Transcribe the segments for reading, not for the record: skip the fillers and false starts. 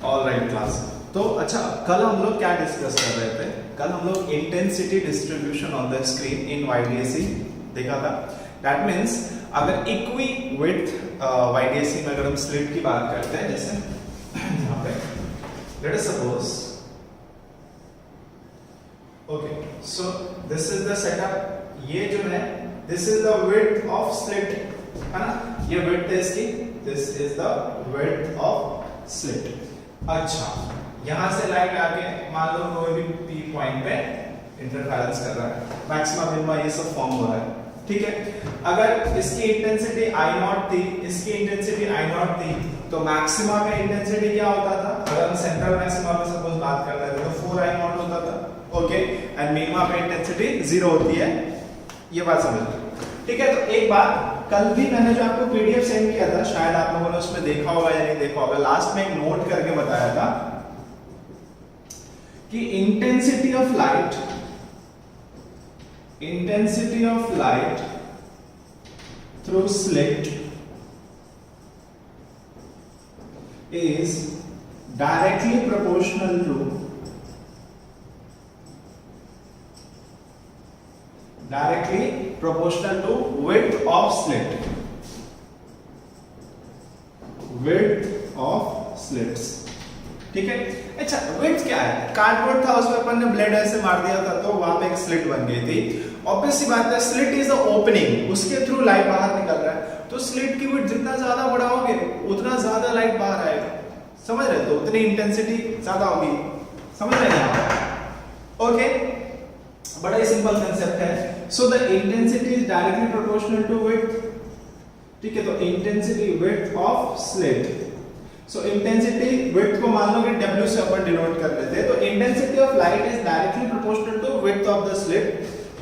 Alright class. तो अच्छा, कल हम लोग क्या डिस्कस कर रहे थे? कल हम लोग intensity distribution on the screen in YDAC देखा था। दैट मीन्स अगर इक्वी विड्थ YDAC में अगर हम स्लिट की बात करते हैं, जैसे यहाँ पे let us suppose, okay, so this is the setup, ये जो है this is the width of slit, है ना, ये विड्थ है इसकी, this is the width of slit. अच्छा, यहां से लाइट आके मान लो कोई भी P पॉइंट पे इंटरफेरेंस कर रहा है, मैक्सिमा मिनिमा ये सब फॉर्म हो रहा है, ठीक है। अगर इसकी इंटेंसिटी I0 थी, इसकी इंटेंसिटी I0 थी, तो मैक्सिमा का इंटेंसिटी क्या होता था? अगर हम सेंट्रल मैक्सिमा पे सपोज बात कर रहे थे तो 4I0 होता था, ओके, एंड मिनिमा पे इंटेंसिटी 0 होती है, ये बात समझ लो, ठीक है। तो एक बात, कल भी मैंने जो आपको PDF सेंड किया था, शायद आप लोगों ने उसमें देखा होगा या नहीं देखा होगा, लास्ट में एक नोट करके बताया था कि intensity of light through slit is directly proportional to width of slit, ठीक है। अच्छा, width क्या है? कार्डबोर्ड था, उसमें अपन ने ब्लेड ऐसे मार दिया था तो वहां पे एक स्लिट बन गई थी। ऑब्वियस सी बात है, स्लिट इज अ ओपनिंग, उसके थ्रू लाइट बाहर निकल रहा है, तो स्लिट की विड्थ जितना ज्यादा बढ़ाओगे उतना ज्यादा लाइट बाहर आएगा, समझ रहे? तो उतनी इंटेंसिटी ज्यादा होगी, समझ रहे हैं आप? ओके, बड़ा ही सिंपल कांसेप्ट है। So the intensity is directly proportional to width, ठीक है। तो intensity width of slit, so intensity width को मान लो कि W से अपन डिनोट कर लेते हैं, तो intensity of light is directly proportional to width of the slit,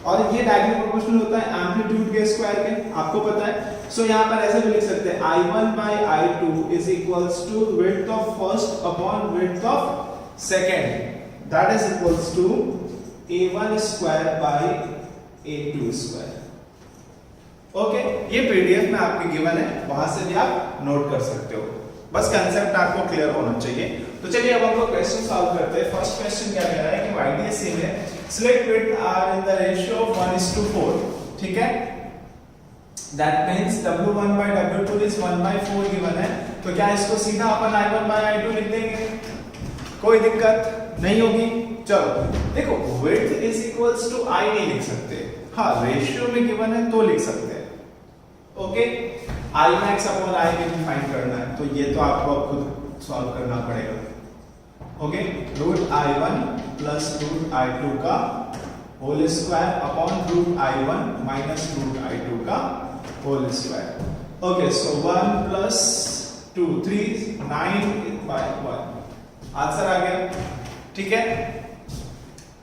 और ये डायरेक्टली प्रोपोर्शनल होता है एम्पलीट्यूड के स्क्वायर के, आपको पता है। सो यहाँ पर ऐसे भी लिख सकते हैं I1 by I2 is equals to width of first upon width of second, that is equals to A1 square by A2 square, okay. ये PDF में आपके गिवन है, वहां से भी आप नोट कर सकते हो, बस कंसेप्ट आपको क्लियर होना चाहिए। तो चलिए अब हम लोग क्वेश्चन सॉल्व करते हैं। फर्स्ट क्वेश्चन क्या कह रहा है कि YDAC में slit width are in the ratio of 1:4, ठीक है। That means W1 by W2 is 1/4 given है, तो क्या इसको सीधा अपन I1 by I2 लिख देंगे? कोई दिक्कत नहीं होगी। चलो देखो, width is equals to I नहीं लिख सकते, हाँ रेशियो में गिवन है तो लिख सकते हैं, okay. I max upon I min find करना है, तो ये तो आपको अब खुद सॉल्व करना पड़ेगा, okay. Root I1 plus root I2 का whole square upon root I1 minus root I2 का होल स्क्वायर, ओके। सो 1 प्लस 2 3 9/1 आंसर आ गया, ठीक है,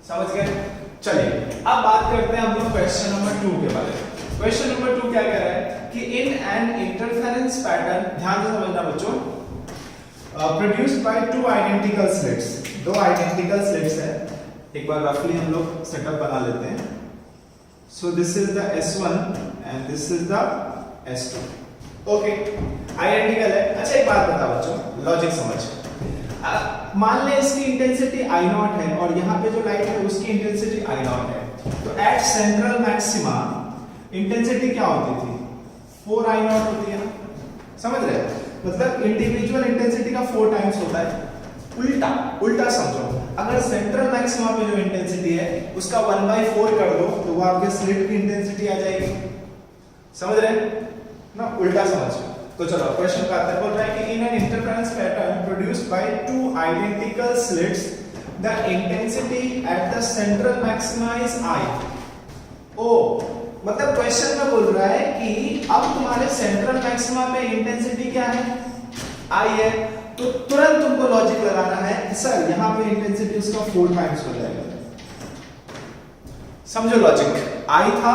समझ गए। चलिए अब बात करते हैं हम लोग क्वेश्चन नंबर 2 के बारे में। क्वेश्चन नंबर 2 क्या कह रहा है कि इन एन इंटरफेरेंस पैटर्न, ध्यान से समझना बच्चों, produced by two identical slits, दो आइडेंटिकल स्लिट्स है। एक बार रफली हम लोग सेटअप बना लेते हैं। सो this is the S1 and this is the S2, okay, identical है। अच्छा एक बात बताओ बच्चों, लॉजिक समझ, मान ले इसकी इंटेंसिटी I0 है और यहाँ पे जो लाइट है उसकी इंटेंसिटी I0 है, तो एट सेंट्रल मैक्सिमा इंटेंसिटी क्या होती थी? 4I0 होती है, समझ रहे हैं? मतलब इंडिविजुअल इंटेंसिटी का 4 टाइम्स होता है। उल्टा समझो, अगर सेंट्रल मैक्सिमा पे जो इंटेंसिटी है उसका 1/4 कर दो तो वो आपके स्लिट की इंटेंसिटी आ जाएगी, समझ रहे हैं ना? उल्टा समझ। तो चलो क्वेश्चन का आंसर बोल रहा है कि in an interference pattern produced by two identical slits the intensity at the central maxima is I। ओ मतलब क्वेश्चन में बोल रहा है कि अब तुम्हारे सेंट्रल मैक्सिमा पे इंटेंसिटी क्या है? I है, तो तुरंत तुमको लॉजिक लगाना है सर यहाँ पे इंटेंसिटी उसका 4 टाइम्स हो जाएगा। समझो लॉजिक, I था,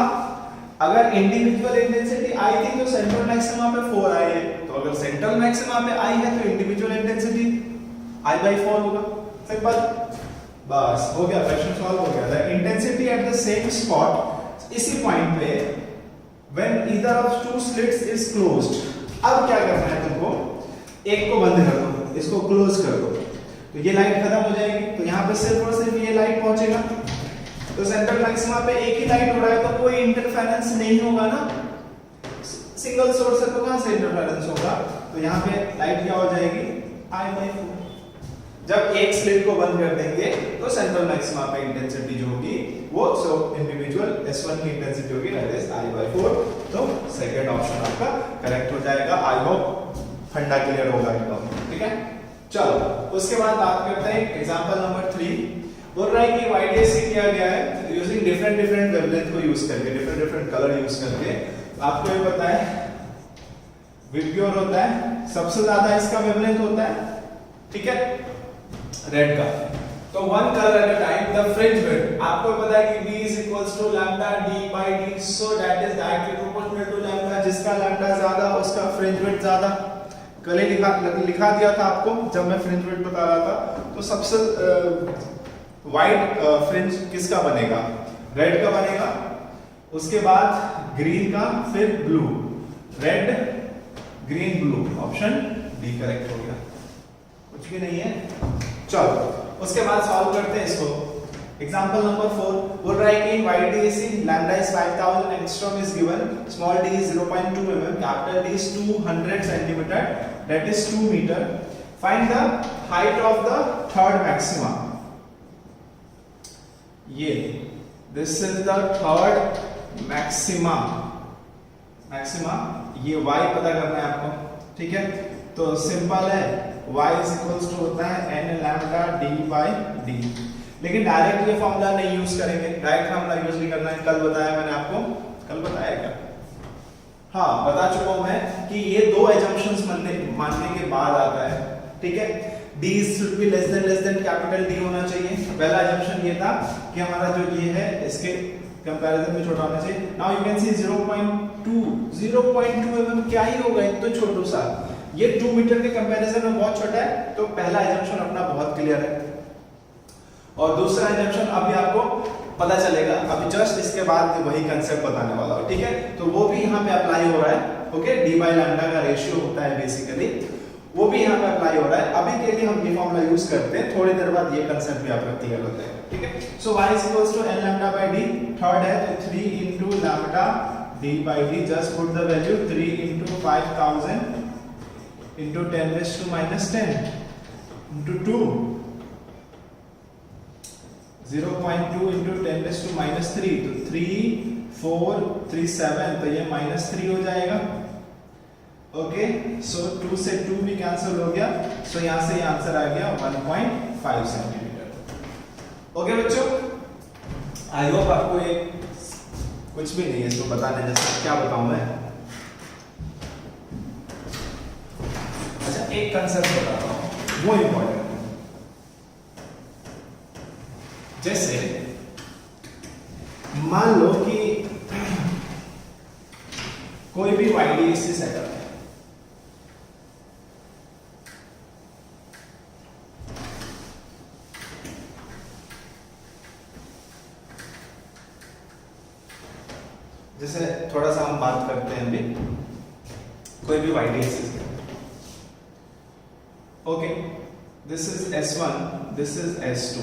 अगर इंडिविजुअल इंटेंसिटी I थी तो सेंट्रल मैक्सिमा पे 4I है, तो अगर सेंट्रल मैक्सिमा पे I है तो इंडिविजुअल इंटेंसिटी I/4 होगा। सिंपल, बस हो गया, क्वेश्चन सॉल्व हो गया। The intensity at the same spot, इसी पॉइंट पे when either of two slits is closed. अब क्या करना है तुमको, एक को बंद कर दो, इसको क्लोज कर दो, तो ये लाइट खत्म हो जाएगी, तो यहाँ पे सिर्फ और सिर्फ ये लाइट पहुंचेगा। तो सेंट्रल मैक्सिमा पे एक ही लाइट हो रहा है, तो कोई इंटरफेरेंस नहीं होगा ना, सिंगल सोर्स है तो कहां से इंटरफेरेंस होगा। तो यहाँ पे लाइट क्या हो जाएगी, I/4। जब एक स्लिट को बंद कर देंगे तो सेंट्रल मैक्सिमा पे इंटेंसिटी जो होगी वो सो इंडिविजुअल S1 की इंटेंसिटी होगी दैट इज I/4। तो सेकंड ऑप्शन आपका करेक्ट हो जाएगा। आई होप फंडा क्लियर होगा इनका, ठीक है। चलो उसके बाद बात करते हैं एग्जांपल नंबर 3। बोल रहा है कि YDAC किया गया है यूजिंग डिफरेंट वेवलेंथ को यूज करके, डिफरेंट कलर यूज करके। आपको ये पता है विप्योर होता है, सबसे ज्यादा इसका वेवलेंथ होता है, ठीक है, रेड का। तो one colour at a time, the fringe width आपको पता है कि B is equals to lambda D/D, so that is directly proportional to lambda। जिसका लैम्डा ज्यादा उसका फ्रिंज विड्थ ज्यादा। कल ही लिखा दिया था आपको जब मैं फ्रिंज विड्थ बता रहा था। तो सबसे वाइड फ्रिंज किसका बनेगा, रेड का बनेगा, उसके बाद ग्रीन का, फिर blue, red green blue, option D correct हो गया, कुछ भी नहीं है। चलो उसके बाद सॉल्व करते हैं इसको। एग्जांपल नंबर 4 बोल रहा है कि YDAC lambda is 5000 angstrom is given, small d is 0.2 mm, capital D is 200 centimeter, that is 2 meter. Find the height of the third maxima. ये this is the third maxima, ये y पता करना है आपको, ठीक है। तो सिंपल है, y is equals to होता है n lambda d/d। लेकिन डायरेक्ट ये फॉर्मूला नहीं यूज करेंगे, डायरेक्ट फॉर्मूला यूज नहीं करना है। कल बताया मैंने आपको, कल बताया क्या, हाँ बता चुका हूं मैं कि ये दो एजम्पशंस मानने के बाद आता है, ठीक है। d should be less than capital D होना चाहिए। पहला एजम्पशन ये था कि हमारा जो ये है इसके कंपैरिजन में छोटा होना चाहिए। Now you can see 0.2 mm क्या ही होगा, एक तो छोटू सा, ये 2 मीटर के कंपैरिजन में बहुत छोटा है। तो पहला एजम्पशन अपना बहुत क्लियर है। और दूसरा एजम्पशन अभी आपको पता चलेगा, अभी जस्ट इसके बाद वही कांसेप्ट बताने वाला हूं, ठीक है। तो वो भी यहाँ पे अप्लाई हो रहा है, ओके। d/λ का रेशियो होता है बेसिकली, वो भी यहाँ पे अप्लाई हो रहा है। अभी के लिए हम ये फॉर्मूला यूज करते हैं, थोड़ी देर बाद ये कांसेप्ट भी आपका क्लियर हो जाएगा, ठीक है। सो y is equals to n lambda/d, third है तो 3 into lambda d/d, just put the value 3 into 5000 into 10 raised to minus 10 into 2, 0.2 into 10 raised to minus 3, तो 3 4 3 7, तो ये -3 हो जाएगा, ओके। सो 2 से 2 भी कैंसिल हो गया, सो यहां से ये आंसर आ गया 1.5 सेंटीमीटर। ओके बच्चों, आई होप आपको ये कुछ भी नहीं है इसको बताने जैसा। क्या बताऊं मैं, अच्छा एक कंसेप्ट बताता हूं, वो इंपॉर्टेंट है। जैसे मान लो कि कोई भी YDAC सेटअप है, जैसे थोड़ा सा हम बात करते हैं अभी, कोई भी YDAC setup, okay, this is S1, this is S2।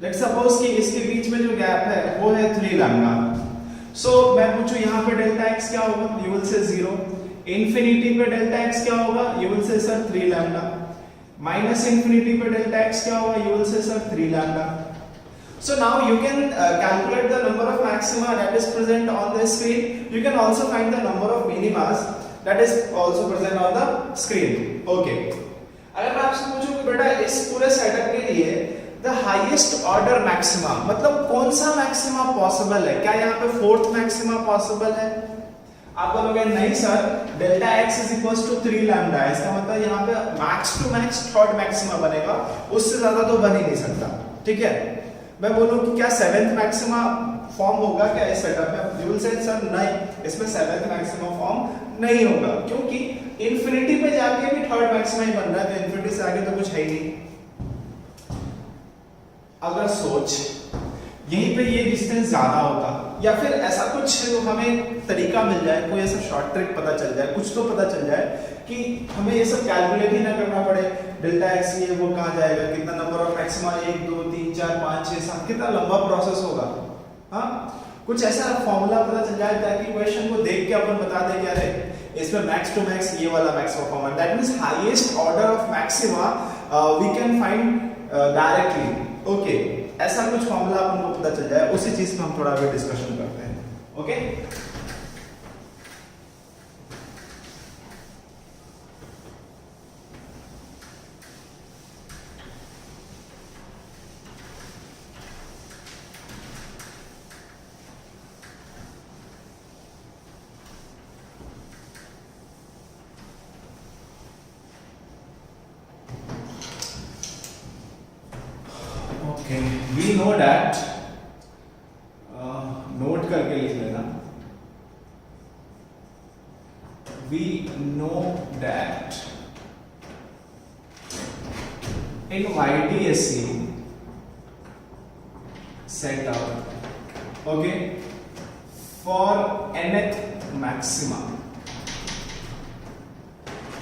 Let's suppose कि इसके बीच में जो गैप है वो है 3 लैम्डा। सो मैं पूछूं यहाँ पे डेल्टा x क्या होगा, यू विल से 0। इंफिनिटी पे डेल्टा x क्या होगा, you will say sir 3 lambda. Minus infinity पे डेल्टा x क्या होगा, you will say sir 3 lambda. So now you can calculate the number of maxima that is present on the screen. You can also find the number of minimas that is also present on the screen. Okay. अगर मैं आपसे पूछूं कि बेटा इस पूरे setup के लिए the highest order maxima मतलब कौन सा maxima possible है, क्या यहाँ पे fourth maxima possible है? आप बोलोगे नहीं sir, delta x is equals to 3 lambda है, इसका मतलब यहाँ पे max to max third maxima बनेगा, उससे ज्यादा तो बन ही नहीं सकता, ठीक है। मैं बोलूं कि क्या 7th मैक्सिमा फॉर्म होगा क्या इस सेटअप में, यू विल से सर नहीं, इसमें 7th मैक्सिमा फॉर्म नहीं होगा, क्योंकि इंफिनिटी पे जाके भी थर्ड मैक्सिमा ही बन रहा है, तो इंफिनिटी से आगे तो कुछ है ही नहीं। अगर सोच यहीं पे ये डिस्टेंस ज्यादा होता, या फिर ऐसा कुछ हमें तरीका मिल जाए, कोई ऐसा शॉर्ट ट्रिक पता चल जाए, कुछ तो पता चल जाए कि हमें ये सब कैलकुलेट ही ना करना पड़े, डेल्टा एक्स ये वो कहाँ जाएगा, कितना नंबर ऑफ मैक्सिमा, 1 2 3 4 5 6 7, कितना लंबा प्रोसेस होगा। हाँ, कुछ ऐसा फॉर्मूला पता चल जाए ताकि क्वेश्चन को देख के अपन बता दें कि अरे इसमें मैक्स टू मैक्स ये वाला maxima formula, that means highest order of maxima we can find directly. Okay, ऐसा कुछ फॉर्मूला अपन को पता चल जाए, उसी चीज में हम थोड़ा भी डिस्कशन करते हैं। Okay, okay, we know that note करके लिख लेना, we know that in YDSC setup, okay, for nth maxima,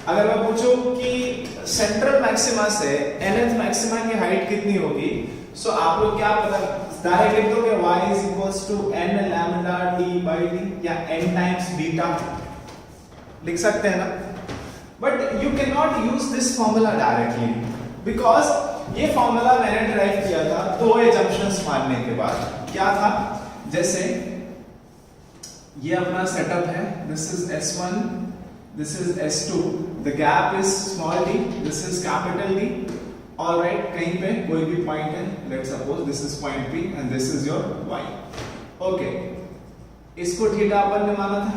अगर मैं पूछूं कि सेंट्रल मैक्सिमा से nth मैक्सिमा की हाइट कितनी होगी, सो आप लोग क्या पता डायरेक्ट लिख दोगे y is equals to n lambda t by d या n times बीटा लिख सकते हैं ना। But you can not use this formula directly because ये फॉर्मूला मैंने डिराइव किया था दो एजम्पशंस मानने के बाद। क्या था, जैसे ये अपना सेटअप है, this is s1, this is s2, the gap is small d, this is capital D। All right, कहीं पे कोई भी पॉइंट है, let's suppose this is point P and this is your y। Okay, इसको theta अपन ने माना था।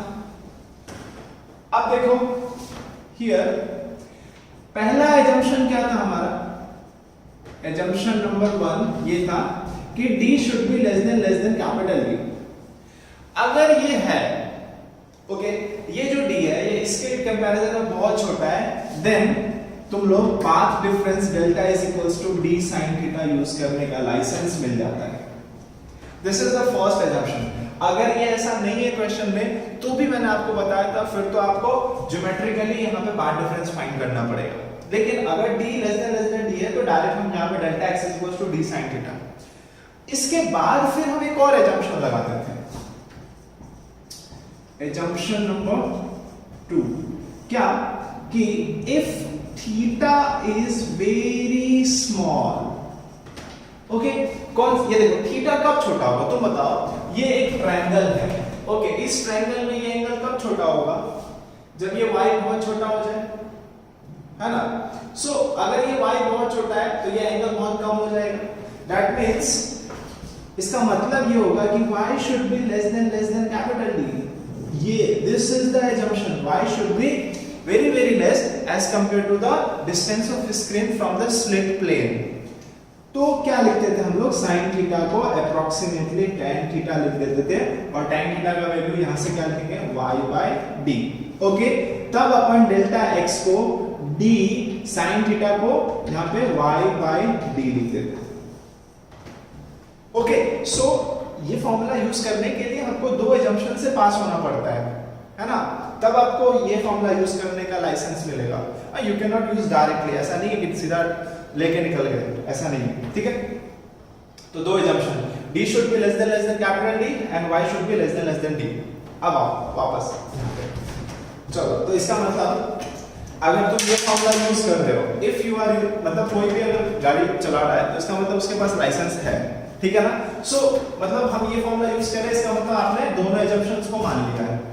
अब देखो हियर पहला एजम्पशन क्या था हमारा, एजम्पशन नंबर 1 ये था कि d should be less than capital D। अगर ये है ओके, ये जो d है ये इसके कंपैरिजन में बहुत छोटा है, देन तुम लोग path difference delta is equals to d sin theta use करने का लाइसेंस मिल जाता है। This is the first assumption. अगर ये ऐसा नहीं है क्वेश्चन में तो भी मैंने आपको बताया था, फिर तो आपको ज्योमेट्रिकली यहाँ पे पाथ डिफरेंस फाइंड करना पड़ेगा। लेकिन अगर d लेस देन d है तो डायरेक्ट हम यहाँ पे delta x is equals to d sin theta. इसके बाद फिर हम एक और एजम्पशन लगा देते हैं, एजम्पशन नंबर 2। क्या कि if theta is very small, okay, कौन, ये देखो थीटा कब छोटा होगा तुम बताओ, ये एक ट्रायंगल है, ओके, इस ट्रायंगल में ये एंगल कब छोटा होगा, जब ये y बहुत छोटा हो जाए, है ना। सो अगर ये y बहुत छोटा है तो ये एंगल बहुत कम हो जाएगा, दैट मींस इसका मतलब ये होगा कि y should be less than capital D। ये this is the assumption, y should be very less as compared to the distance of screen from the slit plane। तो क्या लिखते थे हम लोग, sin थीटा को approximately tan थीटा लिख देते थे और tan थीटा का वैल्यू यहां से क्या लिखेंगे, y by d। ओके, तब अपन डेल्टा x को d sin थीटा को यहां पे y by d लिख देते। ओके, सो ये फॉर्मूला यूज करने के लिए हमको दो एजम्पशन से पास होना पड़ता है ना, तब आपको ये फॉर्मूला यूज करने का लाइसेंस मिलेगा। You can not use directly, ऐसा नहीं है कि सीधा लेके निकल गए, ऐसा नहीं है, ठीक है। तो दो assumption, d should be less than capital D and y should be less than D। अब आओ वापस, चलो, तो इसका मतलब अगर तुम ये फॉर्मूला यूज कर रहे हो, इफ यू आर, मतलब कोई भी अगर गाड़ी चला रहा है तो इसका मतलब उसके पास लाइसेंस है, ठीक है ना। सो मतलब हम ये फॉर्मूला यूज कर रहे हैं, इसका मतलब आपने दोनों एजम्पशंस को मान लिया है।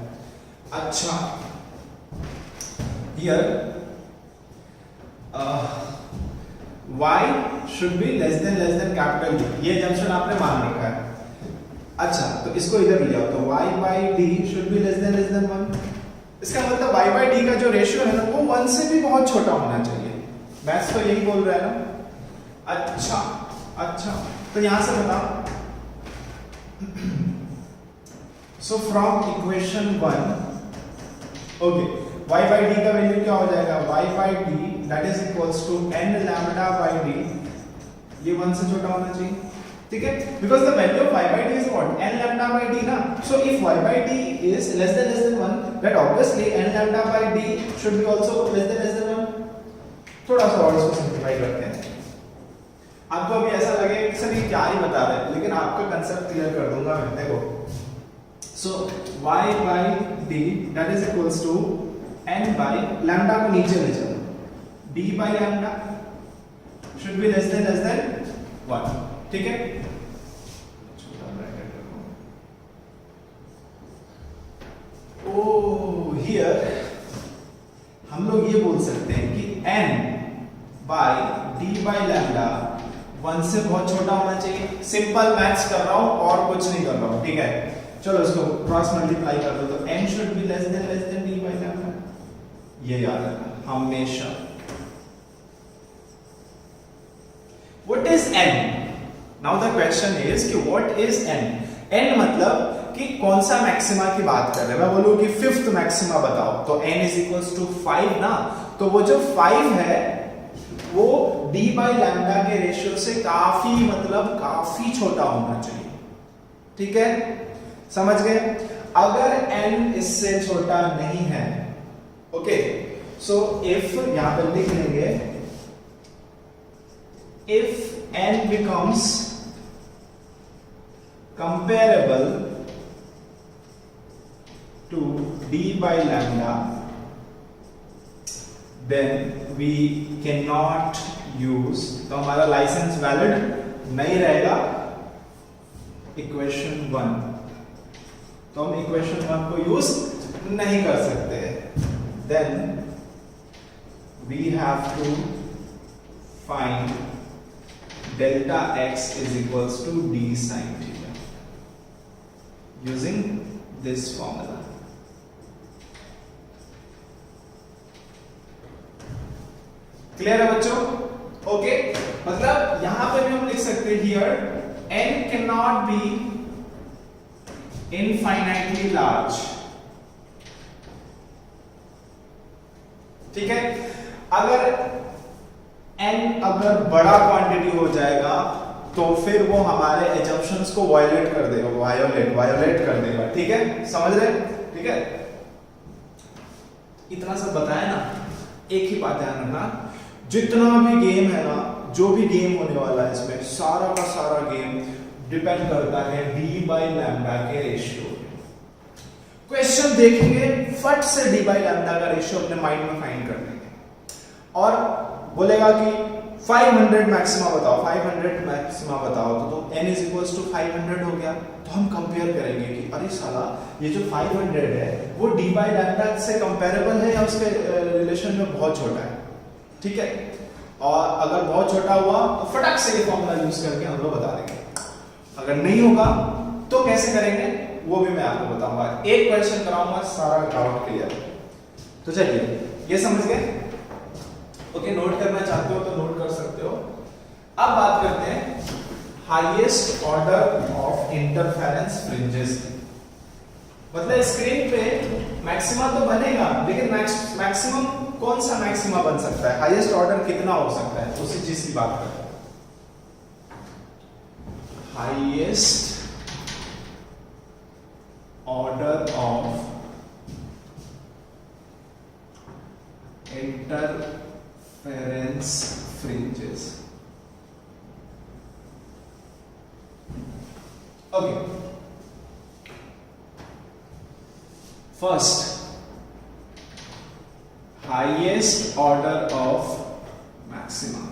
अच्छा, here y should be less than capital D, ये एजम्पशन आपने मान रखा है। अच्छा, तो इसको इधर ले आओ, तो y by d should be less than 1। इसका मतलब y by d का जो रेशियो है ना वो 1 से भी बहुत छोटा होना चाहिए, मैथ्स तो यही बोल रहा है ना। अच्छा, तो यहां से बताओ, so from equation 1, okay, y by d का वैल्यू क्या हो जाएगा, y by d that is equals to n lambda by d, ये 1 से छोटा होना चाहिए, ठीक है, because the value of y by d is what n lambda by d ना, so if y by d is less than 1 that obviously n lambda by d should be also less than 1. थोड़ा सा और इसको simplify करते हैं. आपको अभी ऐसा लगेगा कि सर ये क्या ही बता रहे हैं, लेकिन आपका कंसेप्ट क्लियर कर दूंगा मैं. देखो, so y by d that is equals to n by lambda को नीचे ले चलो, d by lambda should be less than 1. ठीक है, छोटा ब्रैकेट रखो. ओह, हियर हम लोग ये बोल सकते हैं कि n by d by lambda 1 से बहुत छोटा होना चाहिए. सिंपल मैथ्स कर रहा हूं और कुछ नहीं कर रहा हूं. ठीक है, चलो इसको क्रॉस मल्टीप्लाई कर दो, तो n should be less than d by lambda. ये याद रखना हमेशा. What is n? Now the question is कि what is n? n मतलब कि कौन सा मैक्सिमा की बात कर रहे हैं. मैं बोलूं कि फिफ्थ मैक्सिमा बताओ, तो n is equals to 5 ना, तो वो जो 5 है वो d by lambda के रेशियो से काफी छोटा होना चाहिए. ठीक है, समझ गए. अगर n इससे छोटा नहीं है, ओके, सो इफ यहां पर लिख लेंगे, if n becomes comparable to d by lambda, then we cannot use, तो हमारा लाइसेंस वैलिड नहीं रहेगा इक्वेशन 1. तो हम इक्वेशन 1 को यूज नहीं कर सकते. then we have to find delta x is equals to d sin theta using this formula. Clear है बच्चों? ओके, मतलब यहां पे भी हम लिख सकते हैं here n cannot be infinitely large. ठीक है, अगर n अगर बड़ा क्वांटिटी हो जाएगा तो फिर वो हमारे एजम्पशंस को वायलेट कर देगा, वायोलेट कर देगा. ठीक है, समझ रहे? ठीक है, इतना सब बताया ना. एक ही बात ध्यान रखना, जितना भी गेम है ना, जो भी गेम होने वाला है इसमें, सारा का सारा गेम डिपेंड करता है d बाई लैम्डा के रेशियो. क्वेश्चन देखेंगे, फट से d बाई लैम्डा का रेशियो अपने माइंड में फाइंड कर लेंगे और बोलेगा कि 500 मैक्सिमा बताओ, 500 मैक्सिमा बताओ, तो n is equals to 500 हो गया. तो हम कंपेयर करेंगे कि अरे साला ये जो 500 है वो d बाई लैम्डा से कंपेरेबल है या उसके रिलेशन में बहुत छोटा है. ठीक है, और अगर बहुत छोटा हुआ तो फटाक से ये फॉर्मूला यूज करके हम लोग बता देंगे. अगर नहीं होगा तो कैसे करेंगे वो भी मैं आपको बताऊंगा. एक क्वेश्चन कराऊंगा, सारा डाउट क्लियर. तो चलिए, ये समझ गए? ओके, नोट करना चाहते हो तो नोट कर सकते हो. अब बात करते हैं highest order of interference fringes. मतलब स्क्रीन पे मैक्सिमा तो बनेगा, लेकिन मैक्सिमम कौन सा मैक्सिमा बन सकता है, हाईएस्ट ऑर्डर कितना हो सकता है, उसी चीज की बात करते हैं. Highest order of interference fringes. Okay, first highest order of maxima.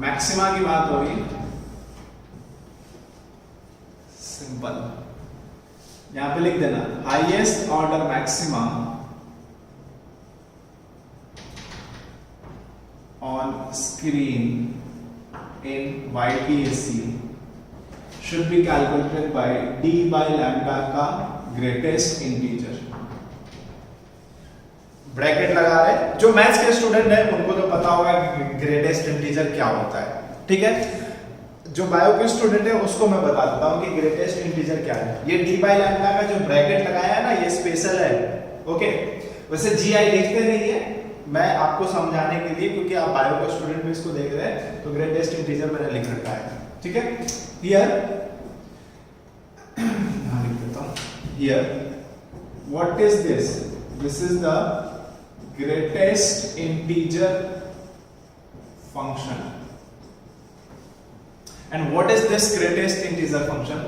Maxima की बात होगी, सिंपल यहां पे लिख देना highest order maxima on screen in YTAC should be calculated by d by lambda का ग्रेटेस्ट इंटीजर. ब्रैकेट लगा रहे, जो मैथ्स के स्टूडेंट है उनको तो पता होगा ग्रेटेस्ट इंटीजर क्या होता है. ठीक है, जो बायो के स्टूडेंट है उसको मैं बता देता हूं कि ग्रेटेस्ट इंटीजर क्या है. ये d बाई लैम्डा का जो ब्रैकेट लगाया है ना, ये स्पेशल है. ओके, वैसे GI लिखते नहीं है, मैं आपको समझाने के लिए, क्योंकि आप बायो के स्टूडेंट भी इसको देख रहे हैं, तो ग्रेटेस्ट इंटीजर मैंने लिख रखा है. ठीक है। हियर यहां लिख देता हूं, here what is this, this is the greatest integer function. And what is this greatest integer function,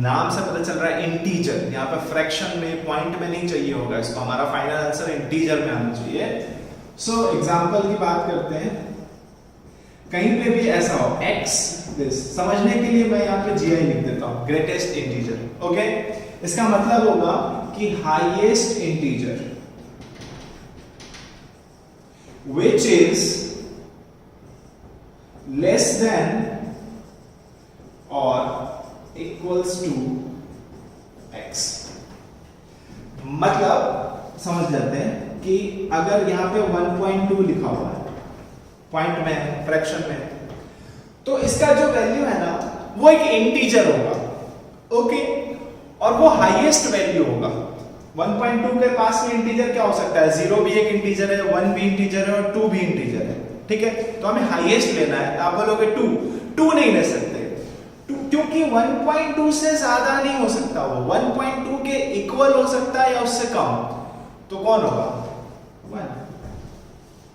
नाम से पता चल रहा है इंटीजर, यहाँ पे फ्रैक्शन में पॉइंट में नहीं चाहिए होगा इसको, हमारा फाइनल आंसर इंटीजर में आना चाहिए। सो एग्जांपल की बात करते हैं, कहीं पे भी ऐसा हो x दिस, समझने के लिए मैं यहाँ पे gi लिख देता हूँ, ग्रेटेस्ट इंटीजर। ओके, इसका मतलब होगा कि highest integer which is less than or equals to x। मतलब समझ जाते हैं कि अगर यहाँ पे 1.2 लिखा हुआ है, पॉइंट में है, फ्रैक्शन में है, तो इसका जो वैल्यू है ना वो एक इंटीजर होगा। ओके, और वो हाईएस्ट वैल्यू होगा। 1.2 के पास में इंटीजर क्या हो सकता है, 0 भी एक इंटीजर है, 1 भी इंटीजर है और 2 भी इंटीजर है। ठीक है, तो हमें हाईएस्ट लेना है, तो आप बोलोगे 2 नहीं ले सकते, क्योंकि 1.2 से ज्यादा नहीं हो सकता, वो 1.2 के इक्वल हो सकता है या उससे कम, तो कौन होगा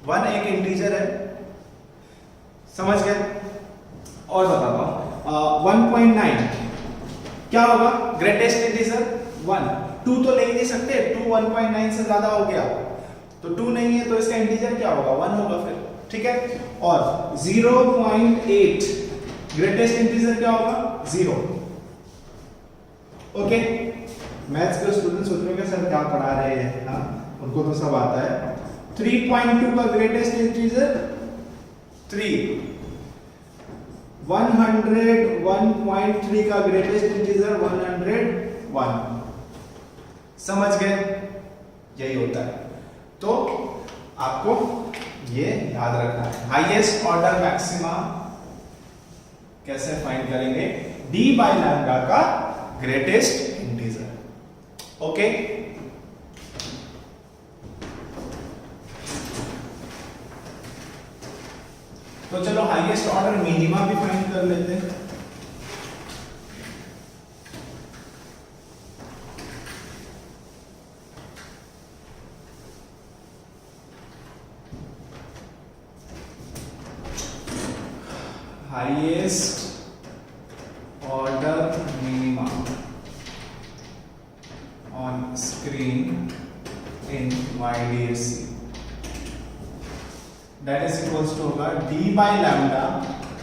1 एक इंटीजर है। समझ गए? और बताता हूं 1.9 क्या होगा, ग्रेटेस्ट इंटीजर 1, 2 तो ले ही नहीं सकते, 2 1.9 से ज्यादा हो गया, तो 2 नहीं है, तो इसका इंटीजर क्या होगा 1 होगा फिर। ठीक है, और 0.8 ग्रेटेस्ट इंटीजर क्या होगा 0। ओके, मैथ्स के स्टूडेंट्स सोचोगे सर क्या पढ़ा रहे हैं, हाँ उनको तो सब आता है। 3.2 का ग्रेटेस्ट इंटीजर 3, 101.3 का ग्रेटेस्ट इंटीजर 101। समझ गए? यही होता है, तो आपको ये याद रखना है। हाईएस्ट ऑर्डर मैक्सिमा कैसे फाइंड करेंगे, d बाय लैम्डा का ग्रेटेस्ट इंटीजर। ओके, तो चलो हाईएस्ट ऑर्डर मिनिमा भी फाइंड कर लेते हैं। highest order minima on screen in YDSC, that is equals to होगा d by lambda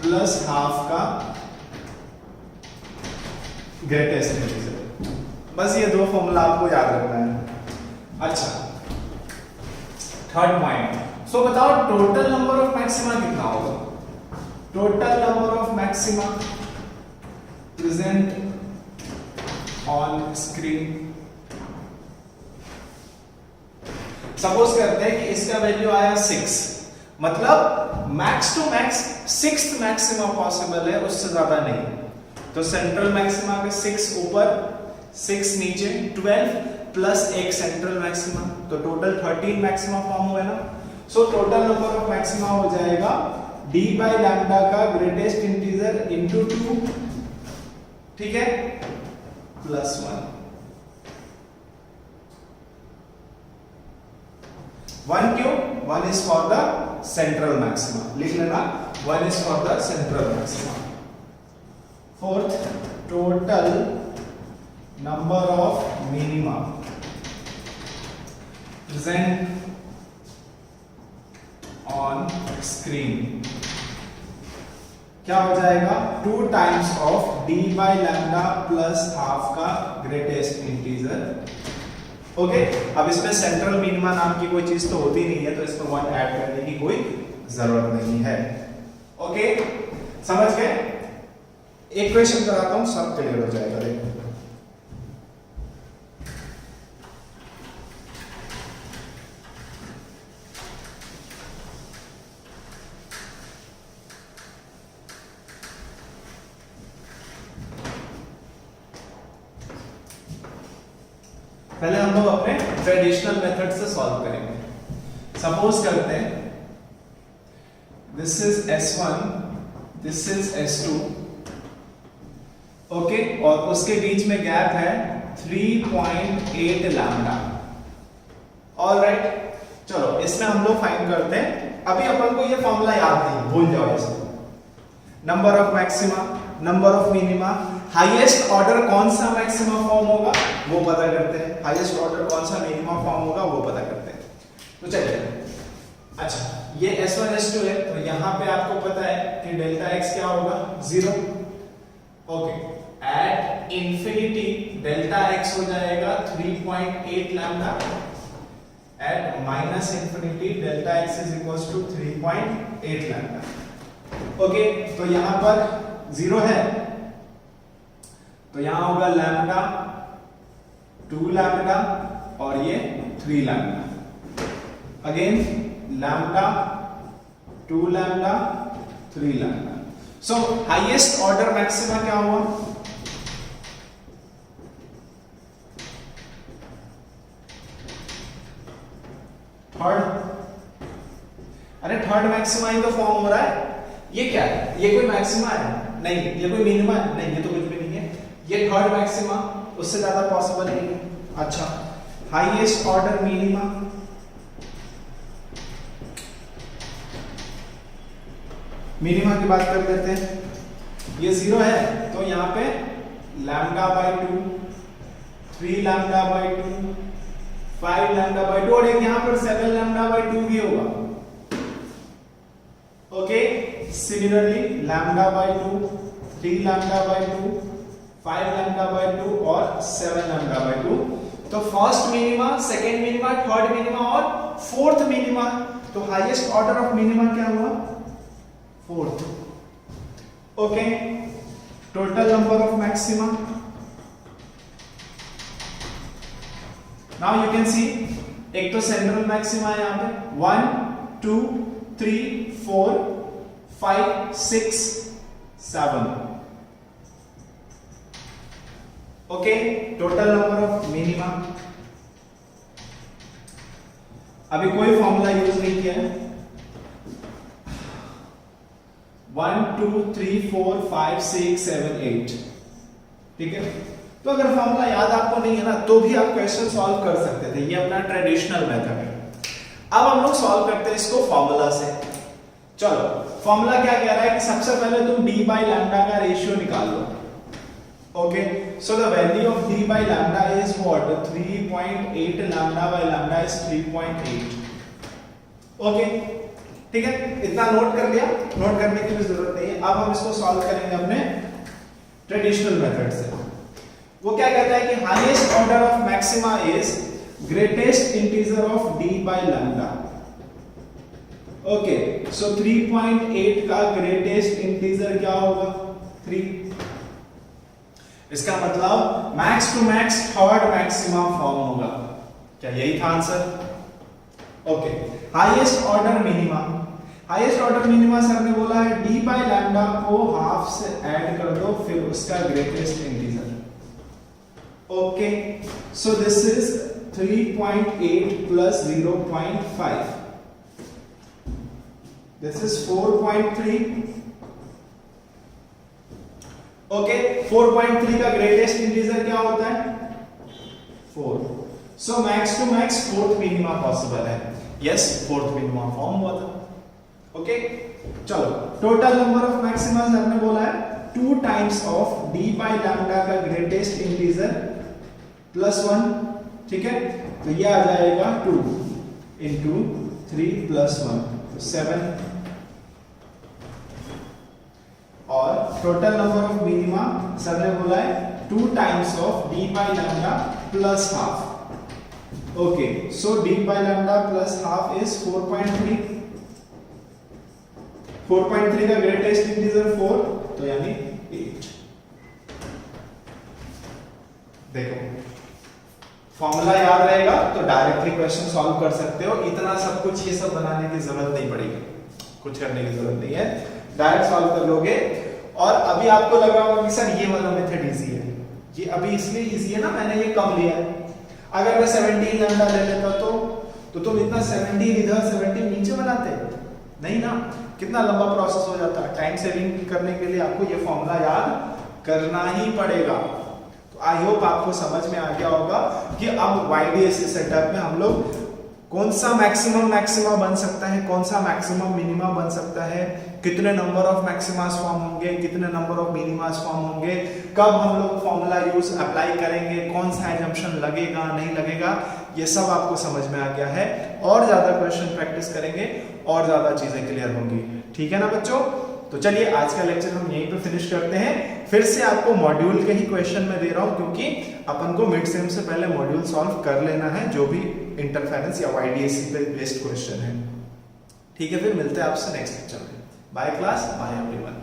plus half का ग्रेटेस्ट इंटीजर। बस ये दो फॉर्मूला आपको याद रखना है। अच्छा, थर्ड पॉइंट, सो बताओ टोटल नंबर ऑफ मैक्सिमा कितना होगा। Total number of maxima present on screen. Suppose करते हैं कि इसका वैल्यू आया 6, मतलब max to max 6th maxima possible है, उससे ज्यादा नहीं। तो सेंट्रल मैक्सिमा के 6 ऊपर 6 नीचे 12 प्लस एक सेंट्रल मैक्सिमा, तो टोटल 13 मैक्सिमा फॉर्म हुआ ना। So total number of maxima हो जाएगा d बाय लैम्डा का ग्रेटेस्ट इंटीजर इंटू 2, ठीक है, प्लस 1 क्यों, 1 is for the central maxima, लिख लेना 1 is for the central maxima. Fourth, total number of minima present on screen क्या हो जाएगा 2 times of d by lambda plus half का ग्रेटेस्ट इंटीजर। ओके, अब इसमें सेंट्रल मिनिमा नाम की कोई चीज तो होती नहीं है, तो इसमें 1 ऐड करने की कोई जरूरत नहीं है। ओके, समझ गए? एक क्वेश्चन कराता हूं, सब क्लियर हो जाएगा। देखो पहले हम लोग अपने ट्रेडिशनल मेथड से सॉल्व करेंगे। सपोज करते हैं this is S1, this is S2 okay, और उसके बीच में गैप है 3.8 लैम्डा। ऑलराइट, चलो इसमें हम लोग फाइंड करते हैं। अभी अपन को ये फॉर्मूला याद नहीं, भूल जाओ इसको। Number of maxima, number of minima, highest order कौन सा मैक्सिमा फॉर्म होगा वो पता करते हैं, हाईएस्ट ऑर्डर कौन सा मिनिमा फॉर्म होगा वो पता करते हैं। तो चलिए, अच्छा ये S1 S2 है, तो यहाँ पे आपको पता है कि डेल्टा x क्या होगा 0। Okay, at infinity delta x हो जाएगा 3.8 lambda, at minus infinity delta x is equals to 3.8 lambda. Okay, तो यहां पर 0 है, तो यहां होगा लैम्डा 2 लैम्डा और ये 3 lambda. Again lambda 2 lambda 3 lambda. सो हाईएस्ट ऑर्डर मैक्सिमा क्या हुआ? थर्ड। अरे थर्ड मैक्सिमा ही तो फॉर्म हो रहा है। ये क्या है? ये कोई मैक्सिमा है? नहीं। ये कोई मिनिमा है? नहीं, ये तो कुछ भी नहीं है। ये थर्ड मैक्सिमा, उससे ज्यादा पॉसिबल नहीं है। अच्छा, हाईएस्ट ऑर्डर मिनिमा, मिनिमा की बात कर लेते हैं। ये 0 है, तो यहां पे lambda by 2, 3 lambda by 2, 5 lambda by 2 और एक यहां पर 7 लैम्डा बाय 2 भी होगा। Okay, similarly lambda by 2, 3 lambda by 2, 5 lambda by 2 और 7 लैम्डा बाय 2। तो first minima, second minima, third minima और फोर्थ मिनिमा। तो हाईएस्ट ऑर्डर ऑफ मिनिमा क्या हुआ? Fourth. Okay, total number of maxima, now you can see, एक तो central maxima है यहां पे 1 2 3 4 5 6 7। Okay, total number of minima. अभी कोई फॉर्मूला यूज नहीं किया है। 1 2 3 4 5 6 7 8। ठीक है, तो अगर फॉर्मूला याद आपको नहीं है ना, तो भी आप क्वेश्चन सॉल्व कर सकते थे। ये अपना ट्रेडिशनल मेथड है। अब हम लोग सॉल्व करते हैं इसको फॉर्मूला से। चलो, फॉर्मूला क्या कह रहा है कि सबसे पहले तुम d बाई लैम्डा का रेशियो निकाल लो। Okay, so the value of d by lambda is what? 3.8 lambda by lambda is 3.8। Okay, ठीक है, इतना नोट कर लिया। नोट करने की भी जरूरत नहीं है। अब हम इसको सॉल्व करेंगे अपने ट्रेडिशनल मेथड से। वो क्या कहता है कि highest order of maxima is greatest integer of d by lambda. Okay, so 3.8 का ग्रेटेस्ट इंटीजर क्या होगा? 3। इसका मतलब max to max third maxima form होगा। क्या यही था answer? Okay, highest order minima. Highest order minima sir ने बोला है d बाई लैम्डा को हाफ से ऐड कर दो, फिर उसका greatest integer. Okay, so this is 3.8 plus 0.5, this is 4.3। Okay, 4.3 का ग्रेटेस्ट इंटीजर क्या होता है? 4। So max to max fourth minima possible है। यस, फोर्थ मिनिमा फॉर्म हुआ था। ओके, चलो, टोटल नंबर ऑफ मैक्सिमास हमने बोला है 2 times of d by lambda का ग्रेटेस्ट इंटीजर प्लस 1। ठीक है, तो ये आ जाएगा 2 इंटू 3 प्लस 1, तो 7। और total number of minima sir ने बोला है 2 times of d by lambda plus half. Okay, so d by lambda plus half is 4.3। 4.3 का ग्रेटेस्ट इंटीजर 4, तो यानी 8। देखो, फॉर्मूला याद रहेगा तो डायरेक्टली क्वेश्चन सॉल्व कर सकते हो। इतना सब कुछ ये सब बनाने की जरूरत नहीं पड़ेगी, कुछ करने की जरूरत नहीं है, डायरेक्ट सॉल्व कर लोगे। और अभी आपको लग रहा होगा कि सर ये वाला मेथड इजी है। ये अभी इसलिए इजी है ना, मैंने ये कम लिया है। अगर मैं 17 लैम्डा ले लेता तो तुम इतना 17 इधर 17 नीचे बनाते नहीं ना, कितना लंबा प्रोसेस हो जाता है। टाइम सेविंग करने के लिए आपको ये फॉर्मूला याद करना ही पड़ेगा। तो आई होप आपको समझ में आ गया होगा कि अब YDSC सेटअप में हम लोग कौन सा मैक्सिमम मैक्सिमा बन सकता है, कौन सा मैक्सिमम मिनिमा बन सकता है, कितने नंबर ऑफ मैक्सिमास फॉर्म होंगे, कितने नंबर ऑफ मिनिमास फॉर्म होंगे, कब हम लोग फॉर्मूला यूज अप्लाई करेंगे, कौन सा एजम्पशन लगेगा नहीं लगेगा, ये सब आपको समझ में आ गया है। और ज्यादा क्वेश्चन प्रैक्टिस करेंगे और ज्यादा चीजें क्लियर होंगी। ठीक है ना बच्चों? तो चलिए आज का लेक्चर हम यहीं पे फिनिश करते हैं। फिर से आपको मॉड्यूल के ही क्वेश्चन में दे रहा हूं, क्योंकि अपन को मिड सेम से पहले मॉड्यूल सॉल्व कर लेना है, जो भी इंटरफेरेंस या YDSC पे बेस्ड क्वेश्चन है। ठीक है, फिर मिलते हैं आपसे नेक्स्ट लेक्चर में। Bye class, bye everyone.